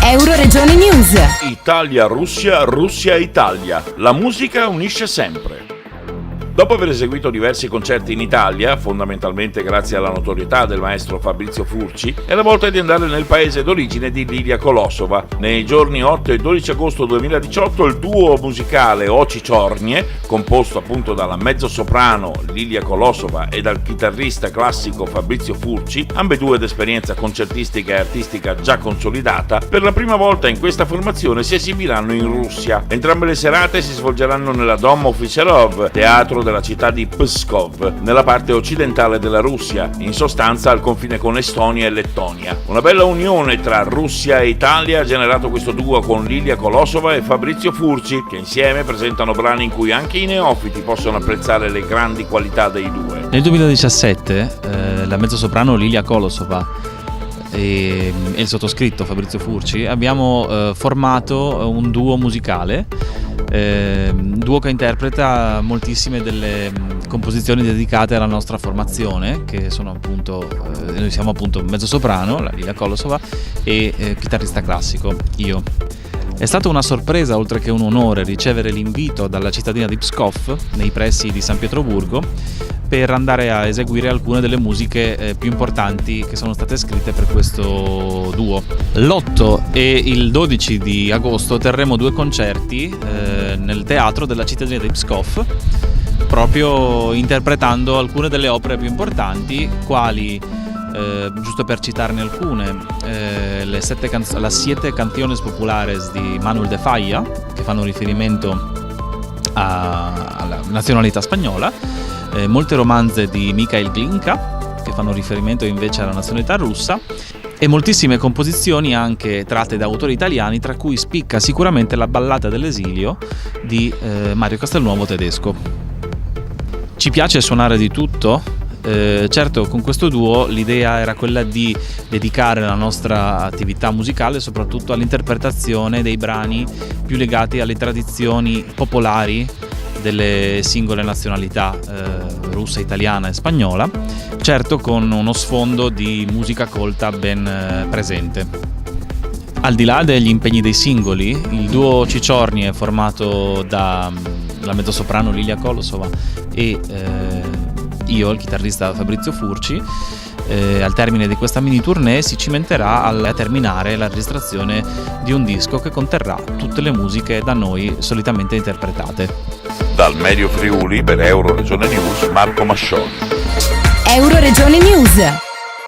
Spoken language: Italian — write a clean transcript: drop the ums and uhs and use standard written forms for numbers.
Euroregione News. Italia-Russia, Russia-Italia. La musica unisce sempre. Dopo aver eseguito diversi concerti in Italia, fondamentalmente grazie alla notorietà del maestro Fabrizio Furci, è la volta di andare nel paese d'origine di Lilia Kolosova. Nei giorni 8 e 12 agosto 2018 il duo musicale Oči Čornje, composto appunto dalla mezzosoprano Lilia Kolosova e dal chitarrista classico Fabrizio Furci, ambedue d'esperienza concertistica e artistica già consolidata, per la prima volta in questa formazione si esibiranno in Russia. Entrambe le serate si svolgeranno nella Dom Ufficerov, teatro della città di Pskov, nella parte occidentale della Russia, in sostanza al confine con Estonia e Lettonia. Una bella unione tra Russia e Italia ha generato questo duo con Lilia Kolosova e Fabrizio Furci, che insieme presentano brani in cui anche i neofiti possono apprezzare le grandi qualità dei due. Nel 2017 la mezzosoprano Lilia Kolosova e il sottoscritto Fabrizio Furci abbiamo formato un duo musicale, duo che interpreta moltissime delle composizioni dedicate alla nostra formazione, che sono appunto noi siamo appunto mezzosoprano, la Lilia Kolosova, e chitarrista classico, io. È stata una sorpresa, oltre che un onore, ricevere l'invito dalla cittadina di Pskov, nei pressi di San Pietroburgo, per andare a eseguire alcune delle musiche più importanti che sono state scritte per questo duo. L'8 e il 12 di agosto terremo due concerti nel teatro della cittadina di Pskov, proprio interpretando alcune delle opere più importanti, quali, giusto per citarne alcune, las siete canciones populares di Manuel de Falla, che fanno riferimento alla nazionalità spagnola, molte romanze di Mikhail Glinka, che fanno riferimento invece alla nazionalità russa, e moltissime composizioni anche tratte da autori italiani, tra cui spicca sicuramente la ballata dell'esilio di Mario Castelnuovo tedesco. Ci piace suonare di tutto. Certo, con questo duo l'idea era quella di dedicare la nostra attività musicale soprattutto all'interpretazione dei brani più legati alle tradizioni popolari delle singole nazionalità russa, italiana e spagnola, certo con uno sfondo di musica colta ben presente. Al di là degli impegni dei singoli, il duo Oči Čornje, formato dalla mezzosoprano Lilia Kolosova e io, il chitarrista Fabrizio Furci, al termine di questa mini tournée si cimenterà a terminare la registrazione di un disco che conterrà tutte le musiche da noi solitamente interpretate. Dal Medio Friuli per Euroregione News, Marco Mascioli. Euroregione News.